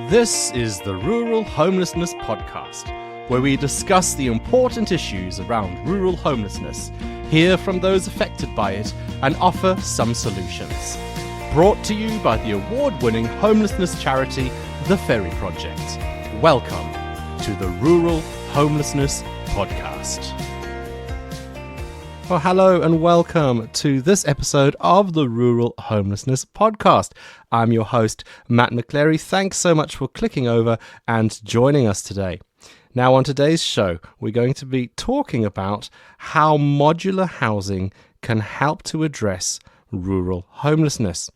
This is the Rural Homelessness Podcast, where we discuss the important issues around rural homelessness, hear from those affected by it, and offer some solutions. Brought to you by the award-winning homelessness charity, The Ferry Project. Welcome to the Rural Homelessness Podcast. Well, hello and welcome to this episode of the Rural Homelessness Podcast. I'm your host, Matt McChlery. Thanks so much for clicking over and joining us today. Now, on today's show, we're going to be talking about how modular housing can help to address rural homelessness.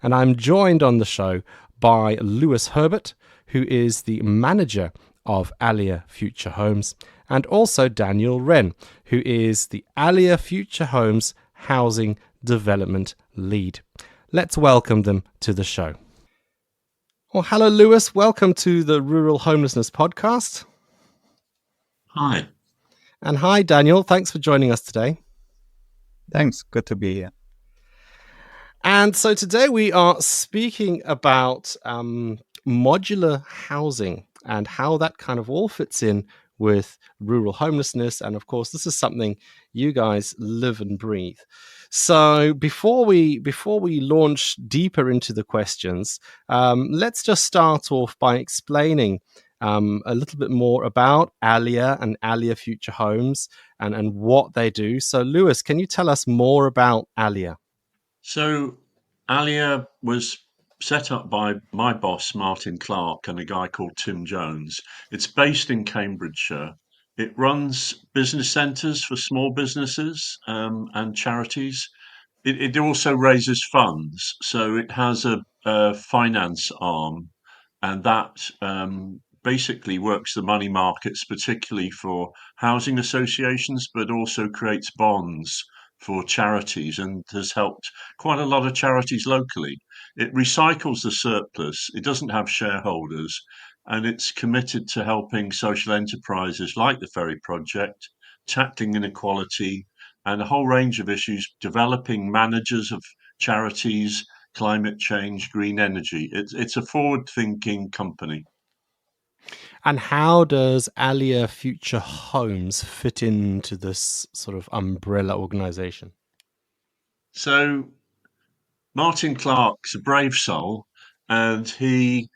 And I'm joined on the show by Lewis Herbert, who is the manager of Allia Future Homes, and also Daniel Wren, who is the Allia Future Homes Housing Development Lead. Let's welcome them to the show. Well, hello, Lewis. Welcome to the Rural Homelessness Podcast. Hi. And hi, Daniel. Thanks for joining us today. Thanks. Good to be here. And so today we are speaking about modular housing and how that kind of all fits in with rural homelessness. And of course, this is something you guys live and breathe. So before we launch deeper into the questions, let's just start off by explaining a little bit more about Alia and Allia Future Homes and what they do. So Lewis, can you tell us more about Alia? So Alia was set up by my boss, Martin Clark, and a guy called Tim Jones. It's based in Cambridgeshire. It runs business centres for small businesses and charities. It also raises funds. So it has a finance arm, and that basically works the money markets, particularly for housing associations, but also creates bonds for charities and has helped quite a lot of charities locally. It recycles the surplus, it doesn't have shareholders, and it's committed to helping social enterprises like the Ferry Project, tackling inequality and a whole range of issues, developing managers of charities, climate change, green energy. It's a forward-thinking company. And how does Allia Future Homes fit into this sort of umbrella organization? So Martin Clark's a brave soul, and he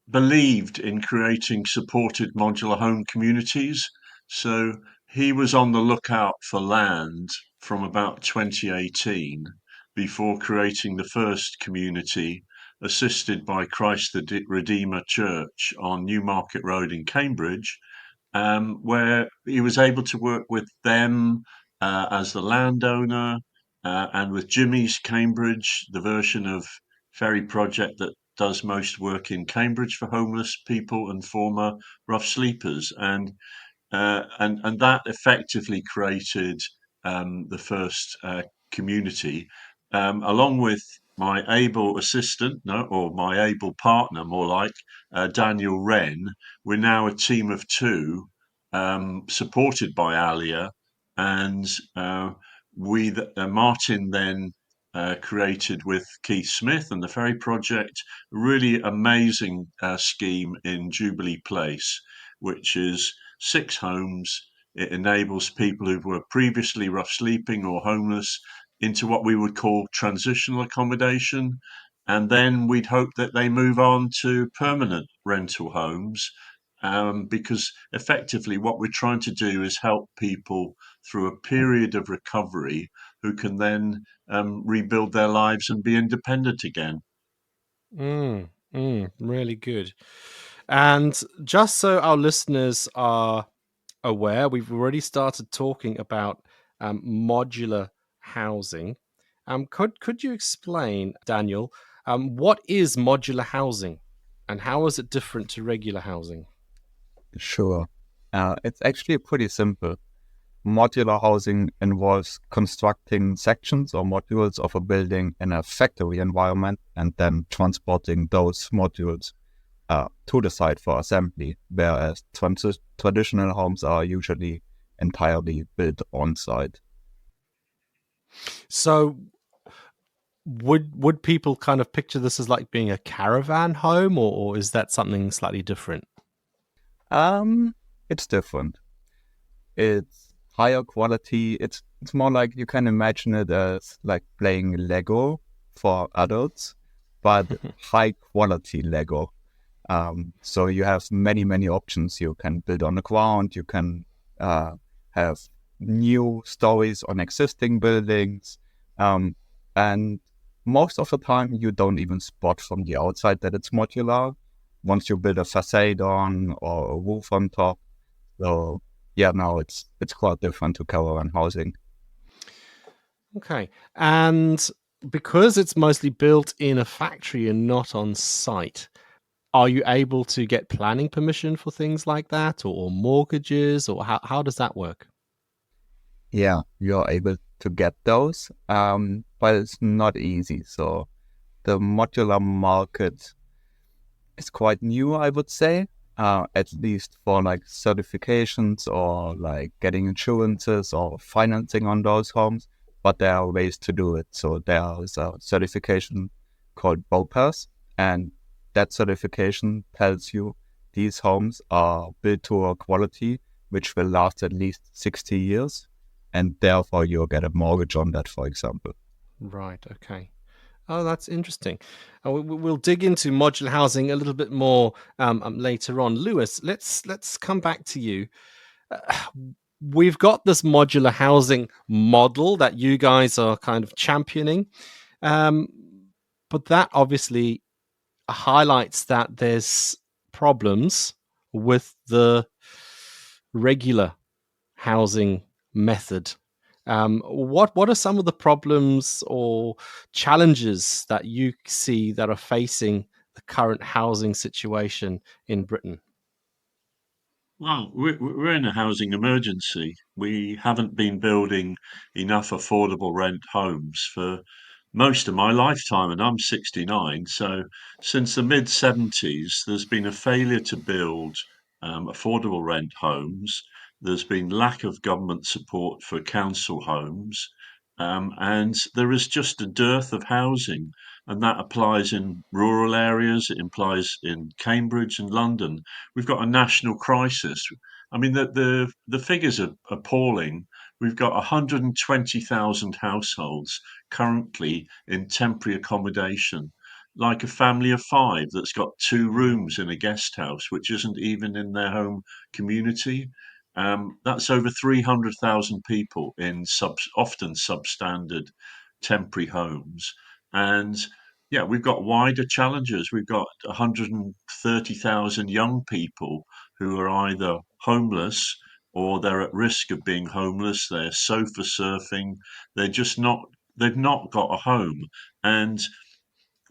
believed in creating supported modular home communities. So he was on the lookout for land from about 2018 before creating the first community, assisted by Christ the Redeemer Church on Newmarket Road in Cambridge, where he was able to work with them as the landowner and with Jimmy's Cambridge, the version of Ferry Project that does most work in Cambridge for homeless people and former rough sleepers, and that effectively created the first community, along with my able assistant, or my able partner, more like Daniel Wren. We're now a team of two, supported by Alia, and Martin then created with Keith Smith and the Ferry Project a really amazing scheme in Jubilee Place, which is 6 homes. It enables people who were previously rough sleeping or homeless into what we would call transitional accommodation. And then we'd hope that they move on to permanent rental homes, because effectively what we're trying to do is help people through a period of recovery who can then rebuild their lives and be independent again. Really good. And just so our listeners are aware, we've already started talking about modular housing. Could you explain, Daniel, what is modular housing and how is it different to regular housing? Sure. It's actually pretty simple. Modular housing involves constructing sections or modules of a building in a factory environment and then transporting those modules to the site for assembly, whereas traditional homes are usually entirely built on site. So would people kind of picture this as like being a caravan home, or is that something slightly different? It's different. It's higher quality. It's more like you can imagine it as like playing Lego for adults, but high quality Lego. So you have many options. You can build on the ground. You can have new stories on existing buildings, and most of the time you don't even spot from the outside that it's modular once you build a facade on or a roof on top. So yeah, now it's quite different to caravan housing. Okay. And because it's mostly built in a factory and not on site, are you able to get planning permission for things like that, or mortgages, or how does that work? Yeah, you're able to get those, but it's not easy. So the modular market is quite new, I would say, at least for like certifications or like getting insurances or financing on those homes. But there are ways to do it. So there is a certification called BOPAS, and that certification tells you these homes are built to a quality which will last at least 60 years. And therefore, you'll get a mortgage on that, for example. Right. Okay. Oh, that's interesting. We'll dig into modular housing a little bit more later on. Lewis, let's come back to you. We've got this modular housing model that you guys are kind of championing, um, but that obviously highlights that there's problems with the regular housing method. What are some of the problems or challenges that you see that are facing the current housing situation in Britain? Well, we're in a housing emergency. We haven't been building enough affordable rent homes for most of my lifetime, and I'm 69. So, since the mid 70s, there's been a failure to build affordable rent homes. There's been lack of government support for council homes, and there is just a dearth of housing. And that applies in rural areas, it implies in Cambridge and London. We've got a national crisis. I mean, the figures are appalling. We've got 120,000 households currently in temporary accommodation, like a family of five that's got two rooms in a guest house, which isn't even in their home community. That's over 300,000 people in often substandard temporary homes. And yeah, we've got wider challenges. We've got 130,000 young people who are either homeless or they're at risk of being homeless. They're sofa surfing. They're just not, they've not got a home. And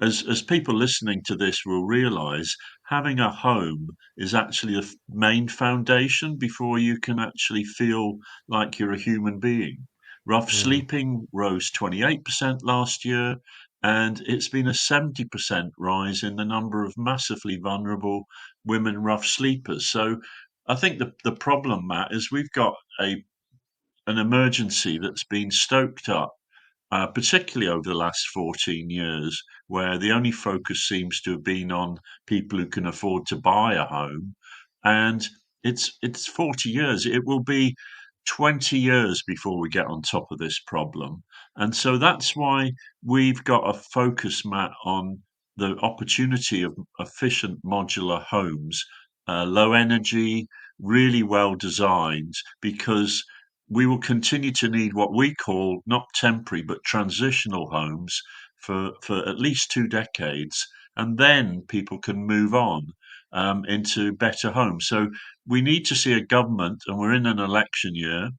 as people listening to this will realize, having a home is actually the main foundation before you can actually feel like you're a human being. Rough Mm. sleeping rose 28% last year, and it's been a 70% rise in the number of massively vulnerable women rough sleepers. So I think the problem, Matt, is we've got an emergency that's been stoked up particularly over the last 14 years, where the only focus seems to have been on people who can afford to buy a home. And it's 40 years. It will be 20 years before we get on top of this problem. And so that's why we've got a focus, Matt, on the opportunity of efficient modular homes, low energy, really well designed, because we will continue to need what we call not temporary but transitional homes for at least 2 decades, and then people can move on into better homes. So we need to see a government, and we're in an election year.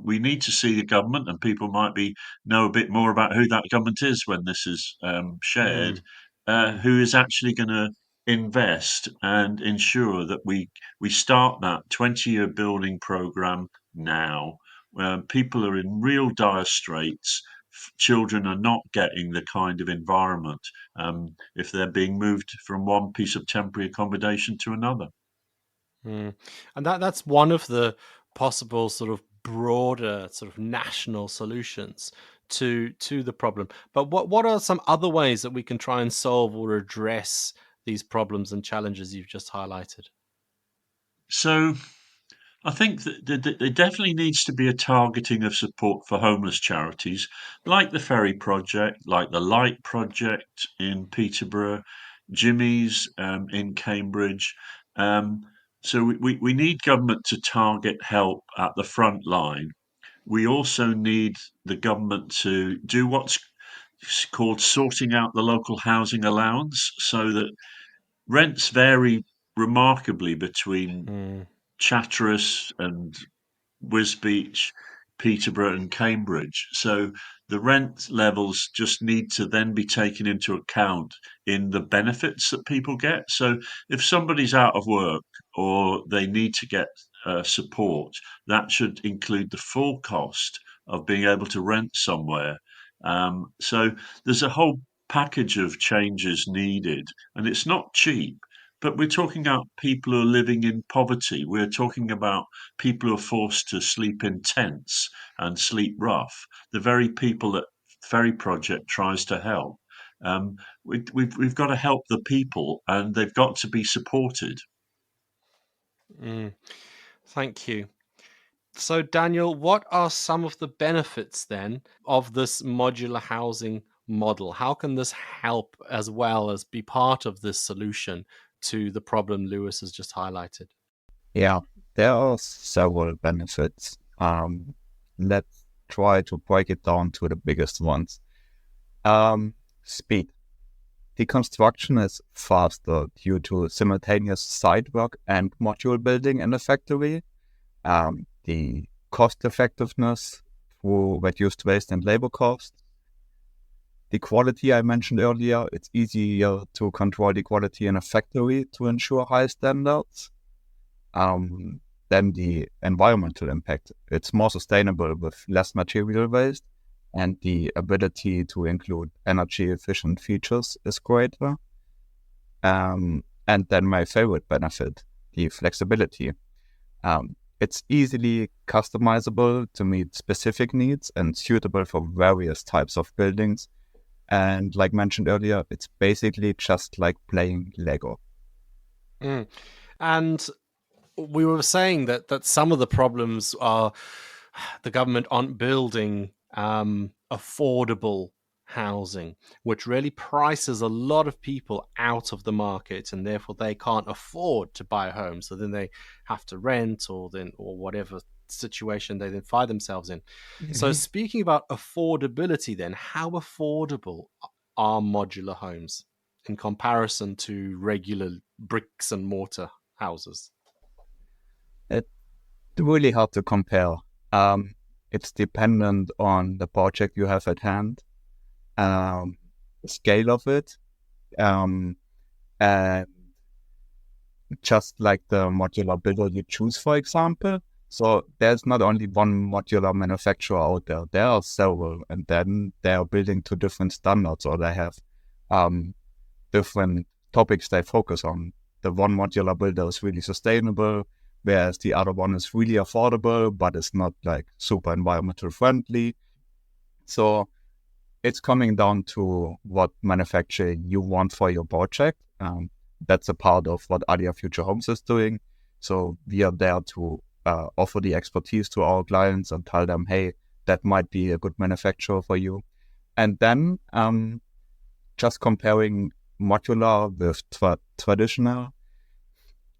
We need to see the government, and people might be know a bit more about who that government is when this is shared, Mm. Mm. who is actually going to invest and ensure that we start that 20-year building program now. Where people are in real dire straits. Children are not getting the kind of environment if they're being moved from one piece of temporary accommodation to another. Mm. And that's one of the possible sort of broader sort of national solutions to the problem. But what are some other ways that we can try and solve or address these problems and challenges you've just highlighted? So I think that there definitely needs to be a targeting of support for homeless charities like the Ferry Project, like the Light Project in Peterborough, Jimmy's in Cambridge. Um, so we need government to target help at the front line. We also need the government to do what's called sorting out the local housing allowance so that rents vary remarkably between Mm. Chatteris and Wisbech, Peterborough, and Cambridge. So the rent levels just need to then be taken into account in the benefits that people get. So if somebody's out of work or they need to get support, that should include the full cost of being able to rent somewhere. So there's a whole package of changes needed, and it's not cheap. But we're talking about people who are living in poverty. We're talking about people who are forced to sleep in tents and sleep rough, the very people that Ferry Project tries to help. We've got to help the people, and they've got to be supported. Thank you. So, Daniel, what are some of the benefits then of this modular housing model? How can this help as well as be part of this solution to the problem Lewis has just highlighted? Yeah, there are several benefits. Let's try to break it down to the biggest ones. Speed. The construction is faster due to simultaneous site work and module building in the factory. The cost effectiveness through reduced waste and labor costs. The quality I mentioned earlier, it's easier to control the quality in a factory to ensure high standards. Then the environmental impact, it's more sustainable with less material waste, and the ability to include energy efficient features is greater. And then my favorite benefit, the flexibility. It's easily customizable to meet specific needs and suitable for various types of buildings. And like mentioned earlier, it's basically just like playing Lego. And we were saying that some of the problems are the government aren't building affordable housing, which really prices a lot of people out of the market, and therefore they can't afford to buy a home. So then they have to rent or whatever situation they then find themselves in. So speaking about affordability, then how affordable are modular homes in comparison to regular bricks and mortar houses? It's really hard to compare. It's dependent on the project you have at hand, the scale of it, and just like the modular builder you choose, for example. So there's not only one modular manufacturer out there. There are several, and then they are building to different standards, or they have different topics they focus on. The one modular builder is really sustainable, whereas the other one is really affordable, but it's not like super environmental friendly. So it's coming down to what manufacturer you want for your project. That's a part of what Allia Future Homes is doing. So we are there to offer the expertise to our clients and tell them, hey, that might be a good manufacturer for you. And then just comparing modular with traditional,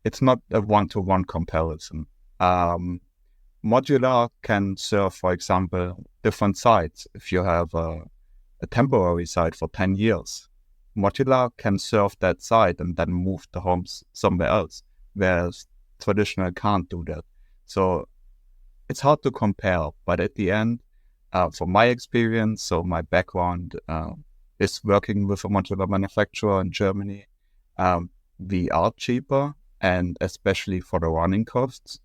it's not a one-to-one comparison. Modular can serve, for example, different sites. If you have a temporary site for 10 years, modular can serve that site and then move the homes somewhere else, whereas traditional can't do that. So it's hard to compare, but at the end, from my experience, so my background is working with a modular manufacturer in Germany. We are cheaper, and especially for the running costs.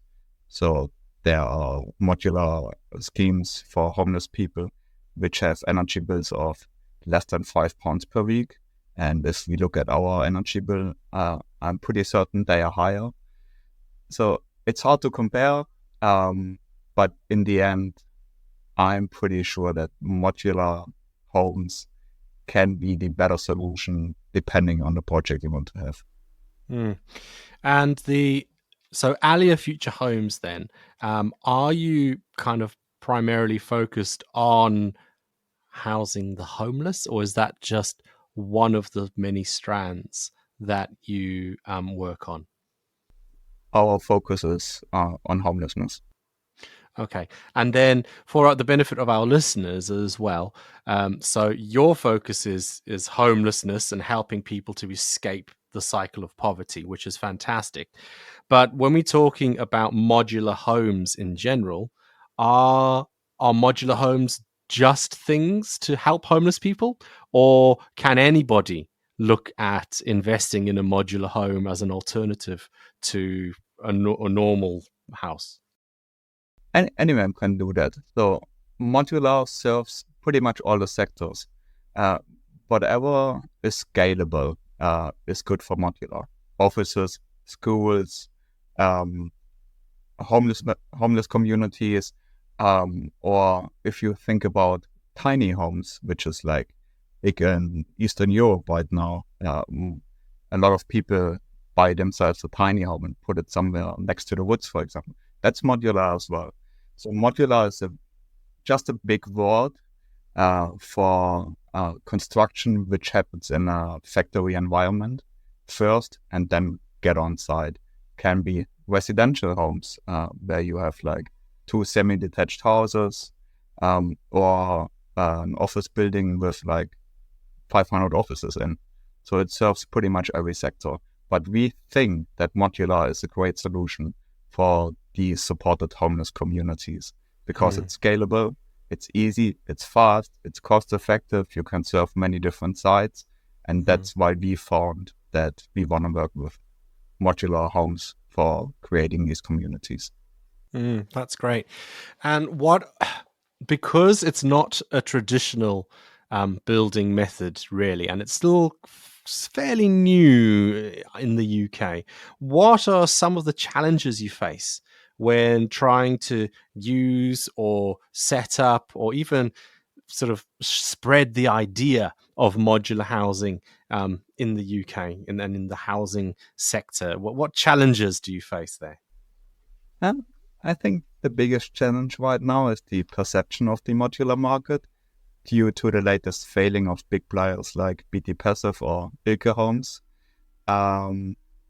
So there are modular schemes for homeless people which have energy bills of less than £5 per week. And if we look at our energy bill, I'm pretty certain they are higher. So it's hard to compare, but in the end, I'm pretty sure that modular homes can be the better solution depending on the project you want to have. And so Allia Future Homes then, are you kind of primarily focused on housing the homeless, or is that just one of the many strands that you work on? Our focus is on homelessness. Okay. And then for the benefit of our listeners as well, so your focus is homelessness and helping people to escape the cycle of poverty, which is fantastic. But when we're talking about modular homes in general, are modular homes just things to help homeless people, or can anybody look at investing in a modular home as an alternative to a normal house? Anyone can do that. So modular serves pretty much all the sectors. Whatever is scalable is good for modular. Offices, schools, homeless communities, or if you think about tiny homes, which is like big in Eastern Europe right now, a lot of people buy themselves a tiny home and put it somewhere next to the woods, for example. That's modular as well. So modular is just a big word for construction which happens in a factory environment first and then get on site. Can be residential homes where you have like 2 semi-detached houses or an office building with like 500 offices in. So it serves pretty much every sector. But we think that modular is a great solution for the supported homeless communities because it's scalable, it's easy, it's fast, it's cost effective, you can serve many different sites. And that's why we found that we want to work with modular homes for creating these communities. That's great. And because it's not a traditional building method really, and it's still fairly new in the UK, what are some of the challenges you face when trying to use or set up or even sort of spread the idea of modular housing in the UK and in the housing sector? What challenges do you face there? I think the biggest challenge right now is the perception of the modular market due to the latest failing of big players like BT Passive or Ilke Homes,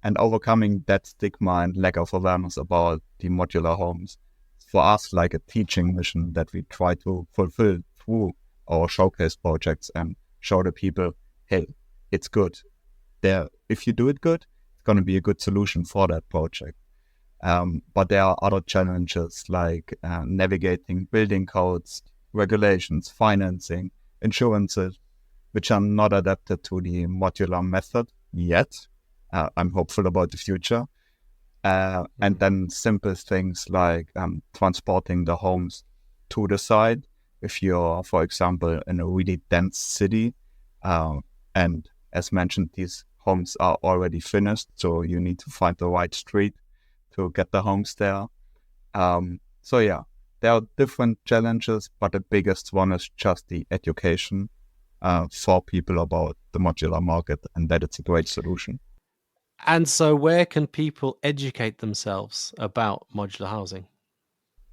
and overcoming that stigma and lack of awareness about the modular homes. For us, like a teaching mission that we try to fulfill through our showcase projects and show the people, hey, it's good. If you do it good, it's going to be a good solution for that project. But there are other challenges like navigating building codes, regulations, financing, insurances, which are not adapted to the modular method yet. I'm hopeful about the future. And then simple things like transporting the homes to the site. If you're, for example, in a really dense city, and as mentioned, these homes are already finished, so you need to find the right street to get the homes there. So yeah, there are different challenges, but the biggest one is just the education for people about the modular market and that it's a great solution. And so where can people educate themselves about modular housing?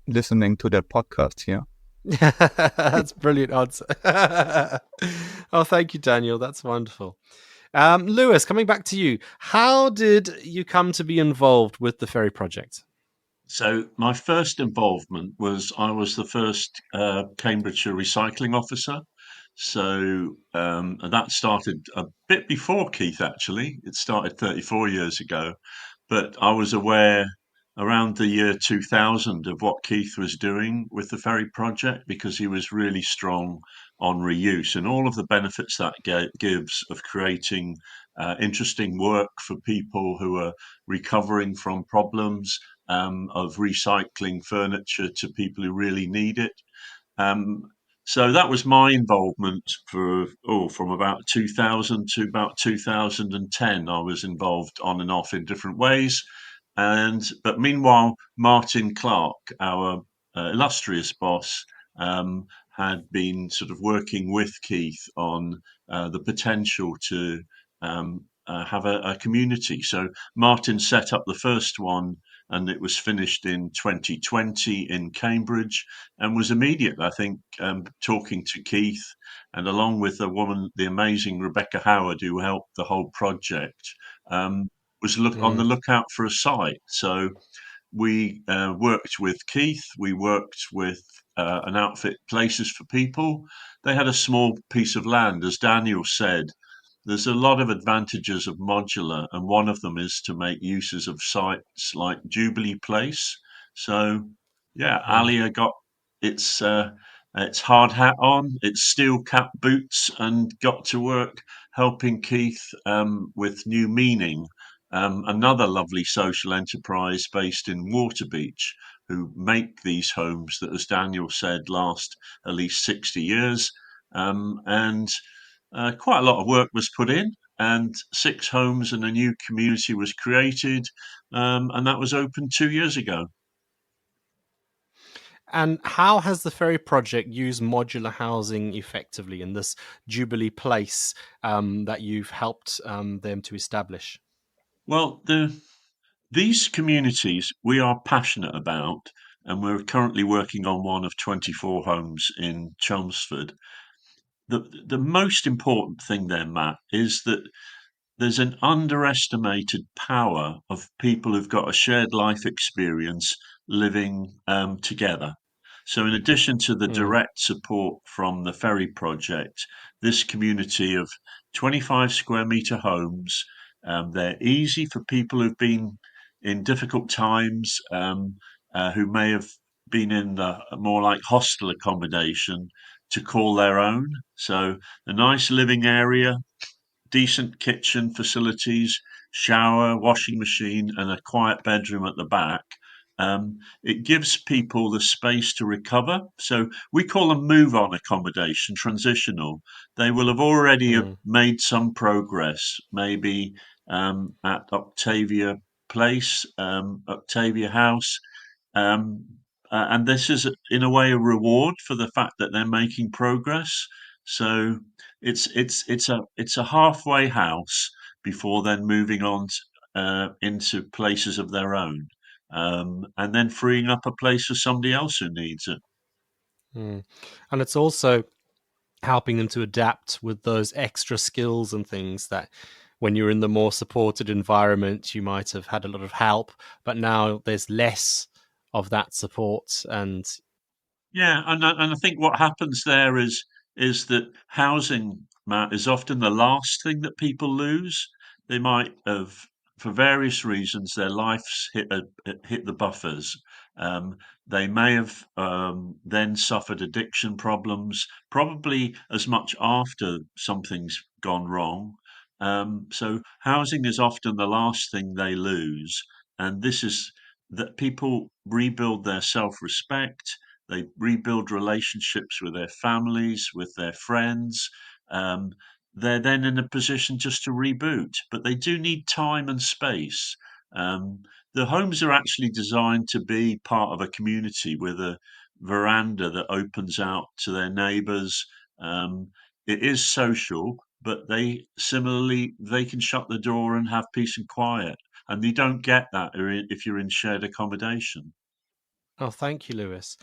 Listening to that podcast here. That's a brilliant answer. Oh, thank you, Daniel. That's wonderful. Lewis, coming back to you, how did you come to be involved with the Ferry project? So my first involvement was I was the first Cambridgeshire recycling officer. So and that started a bit before Keith, actually. It started 34 years ago. But I was aware around the year 2000 of what Keith was doing with the Ferry project because he was really strong on reuse and all of the benefits that gives of creating interesting work for people who are recovering from problems, of recycling furniture to people who really need it. Um, so that was my involvement from about 2000 to about 2010. I was involved on and off in different ways. But meanwhile, Martin Clark, our illustrious boss, had been sort of working with Keith on the potential to have a community. So Martin set up the first one, and it was finished in 2020 in Cambridge, and was immediate, I think, talking to Keith, and along with the woman, the amazing Rebecca Howard, who helped the whole project, was on the lookout for a site. So we worked with Keith. We worked with an outfit, Places for People. They had a small piece of land. As Daniel said, there's a lot of advantages of modular, and one of them is to make uses of sites like Jubilee Place. So, yeah, Alia got its its hard hat on, its steel cap boots, and got to work helping Keith with New Meaning, another lovely social enterprise based in Waterbeach, who make these homes that, as Daniel said, last at least 60 years. And quite a lot of work was put in, and 6 homes and a new community was created, and that was opened 2 years ago. And how has the Ferry project used modular housing effectively in this Jubilee place that you've helped them to establish? Well, these communities we are passionate about, and we're currently working on one of 24 homes in Chelmsford. The most important thing there, Matt, is that there's an underestimated power of people who've got a shared life experience living together. So, in addition to the direct support from the Ferry Project, this community of 25 square metre homes, they're easy for people who've been in difficult times, who may have been in the more like hostel accommodation, to call their own. So, a nice living area, decent kitchen facilities, shower, washing machine, and a quiet bedroom at the back. It gives people the space to recover. So we call them move on accommodation, transitional. They will have already made some progress, maybe at Octavia Place, Octavia House. And this is, in a way, a reward for the fact that they're making progress. So it's a halfway house before then moving on into places of their own, and then freeing up a place for somebody else who needs it. And it's also helping them to adapt with those extra skills and things that when you're in the more supported environment, you might have had a lot of help, but now there's less of that support. And Yeah, and I think what happens there is that housing, Matt, is often the last thing that people lose. They might have, for various reasons, their lives hit the buffers. They may have then suffered addiction problems, probably as much after something's gone wrong. So housing is often the last thing they lose, and this is that people rebuild their self-respect, they rebuild relationships with their families, with their friends. Um, they're then in a position just to reboot, but they do need time and space. The homes are actually designed to be part of a community with a veranda that opens out to their neighbours. It is social, but they can shut the door and have peace and quiet, and you don't get that if you're in shared accommodation. oh, thank you, Lewis.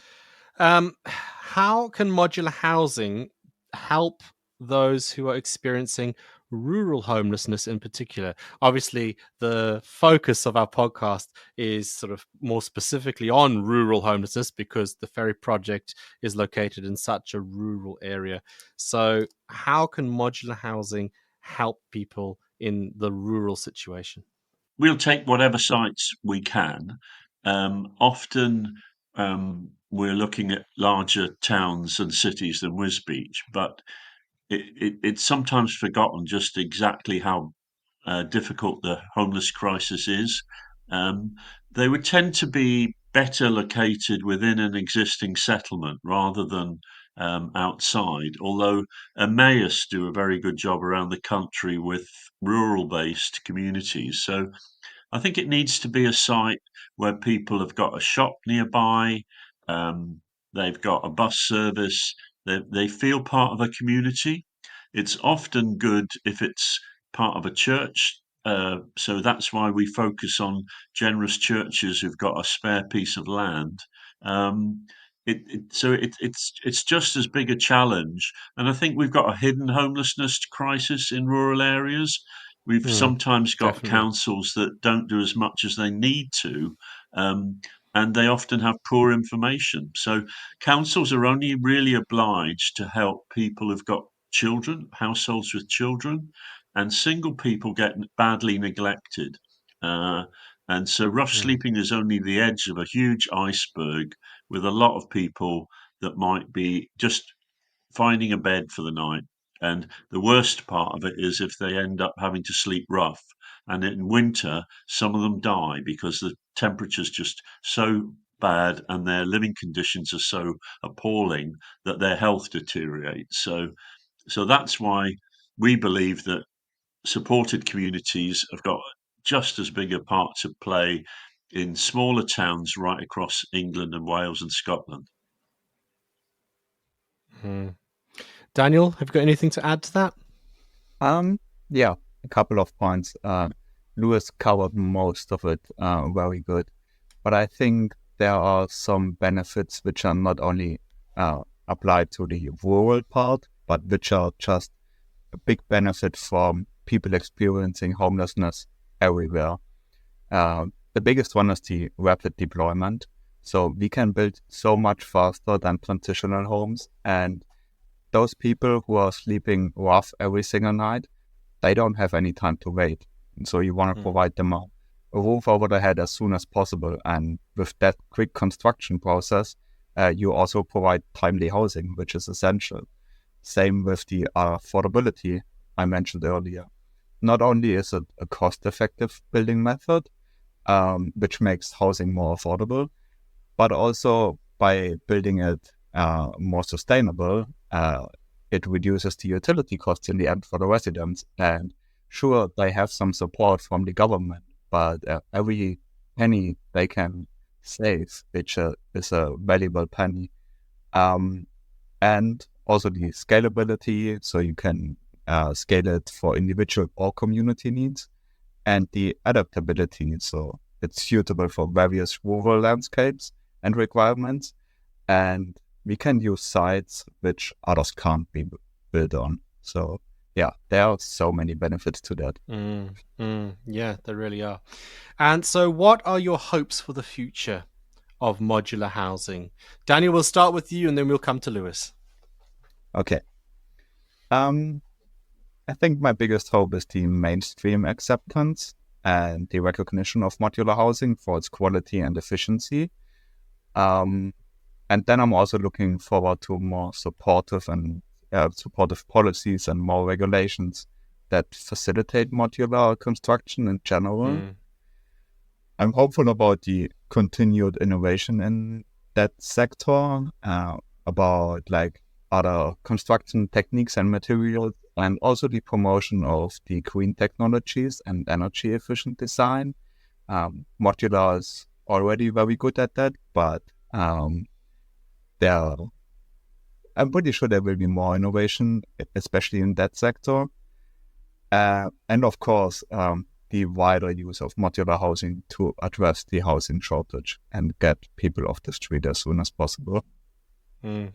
How can modular housing help those who are experiencing rural homelessness in particular? Obviously, the focus of our podcast is sort of more specifically on rural homelessness because the Ferry project is located in such a rural area. So, how can modular housing help people in the rural situation? We'll take whatever sites we can. Often we're looking at larger towns and cities than Wisbech, but it's sometimes forgotten just exactly how difficult the homeless crisis is. Um, they would tend to be better located within an existing settlement rather than outside, although Emmaus do a very good job around the country with rural based communities. So I think it needs to be a site where people have got a shop nearby. they've got a bus service, they feel part of a community. It's often good if it's part of a church. So that's why we focus on generous churches who've got a spare piece of land. Um, it's just as big a challenge, and I think we've got a hidden homelessness crisis in rural areas. We've Mm, sometimes got definitely. councils that don't do as much as they need to, um, and they often have poor information. So councils are only really obliged to help people who've got children, households with children, and single people get badly neglected. Uh, and so rough Mm, sleeping is only the edge of a huge iceberg with a lot of people that might be just finding a bed for the night. And the worst part of it is if they end up having to sleep rough. And in winter, some of them die because the temperature's just so bad and their living conditions are so appalling that their health deteriorates. So that's why we believe that supported communities have got just as big a part to play in smaller towns right across England and Wales and Scotland. mm. Daniel, have you got anything to add to that? Yeah, a couple of points. Lewis covered most of it very good, but I think there are some benefits which are not only applied to the rural part, but which are just a big benefit from people experiencing homelessness everywhere. The biggest one is the rapid deployment. So we can build so much faster than transitional homes, and those people who are sleeping rough every single night, they don't have any time to wait. So you want to provide them a roof over their head as soon as possible. And with that quick construction process, you also provide timely housing, which is essential. Same with the affordability I mentioned earlier. Not only is it a cost-effective building method, which makes housing more affordable, but also by building it more sustainable, it reduces the utility costs in the end for the residents. And sure, they have some support from the government, but every penny they can save, which is a valuable penny. And also the scalability, so you can scale it for individual or community needs, and the adaptability, so it's suitable for various rural landscapes and requirements, and we can use sites which others can't be built on. So yeah, there are so many benefits to that. Yeah, there really are. And so what are your hopes for the future of modular housing? Daniel, we'll start with you and then we'll come to Lewis. Okay. I think my biggest hope is the mainstream acceptance and the recognition of modular housing for its quality and efficiency. And then I'm also looking forward to more supportive policies and more regulations that facilitate modular construction in general. I'm hopeful about the continued innovation in that sector, about like other construction techniques and materials, and also the promotion of the green technologies and energy efficient design. Modular is already very good at that, but there, I'm pretty sure there will be more innovation, especially in that sector. And of course, the wider use of modular housing to address the housing shortage and get people off the street as soon as possible.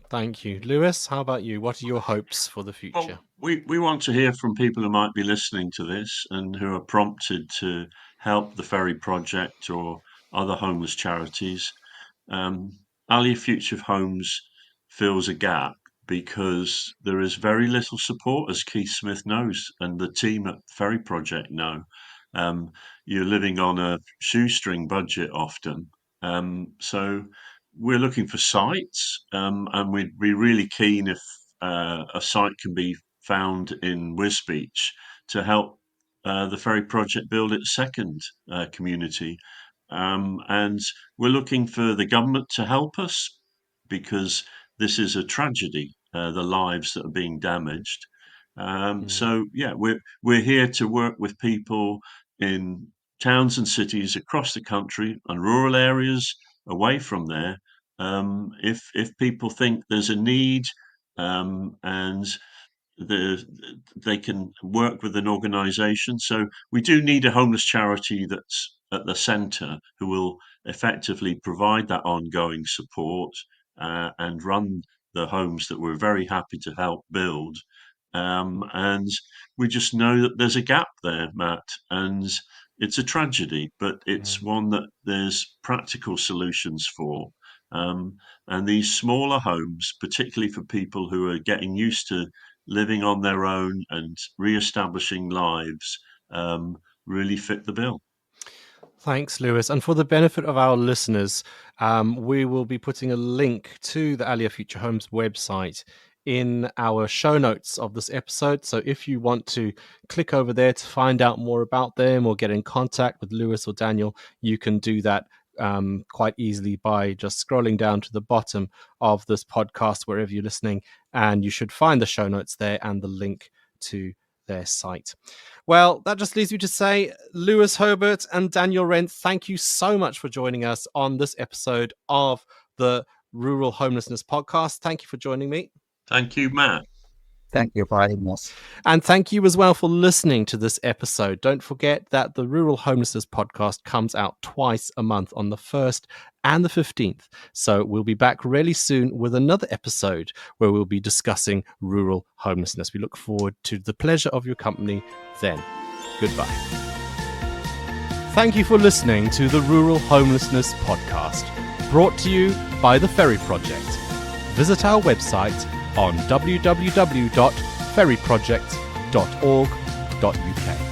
Thank you. Lewis, how about you? What are your hopes for the future? Well, we want to hear from people who might be listening to this and who are prompted to help the Ferry Project or other homeless charities. Allia Future Homes fills a gap because there is very little support, as Keith Smith knows, and the team at Ferry Project know. Um, you're living on a shoestring budget often. So we're looking for sites, and we'd be really keen if a site can be found in Wisbech to help the Ferry Project build its second community. And we're looking for the government to help us because this is a tragedy, the lives that are being damaged. So yeah, we're here to work with people in towns and cities across the country and rural areas away from there, if people think there's a need, and they can work with an organisation. So we do need a homeless charity that's at the centre, who will effectively provide that ongoing support and run the homes that we're very happy to help build. And we just know that there's a gap there, Matt, and it's a tragedy, but it's one that there's practical solutions for. And these smaller homes, particularly for people who are getting used to living on their own and re-establishing lives, really fit the bill. Thanks, Lewis. And for the benefit of our listeners, we will be putting a link to the Allia Future Homes website in our show notes of this episode. So if you want to click over there to find out more about them or get in contact with Lewis or Daniel, you can do that quite easily by just scrolling down to the bottom of this podcast, wherever you're listening, and you should find the show notes there and the link to their site. Well, that just leaves me to say, Lewis Herbert and Daniel Wren, thank you so much for joining us on this episode of the Rural Homelessness Podcast. Thank you for joining me. Thank you, Matt. Thank you for having us. And thank you as well for listening to this episode. Don't forget that the Rural Homelessness Podcast comes out twice a month, on the 1st and the 15th. So we'll be back really soon with another episode where we'll be discussing rural homelessness. We look forward to the pleasure of your company then. Goodbye. Thank you for listening to the Rural Homelessness Podcast, brought to you by the Ferry Project. Visit our website on www.ferryproject.org.uk.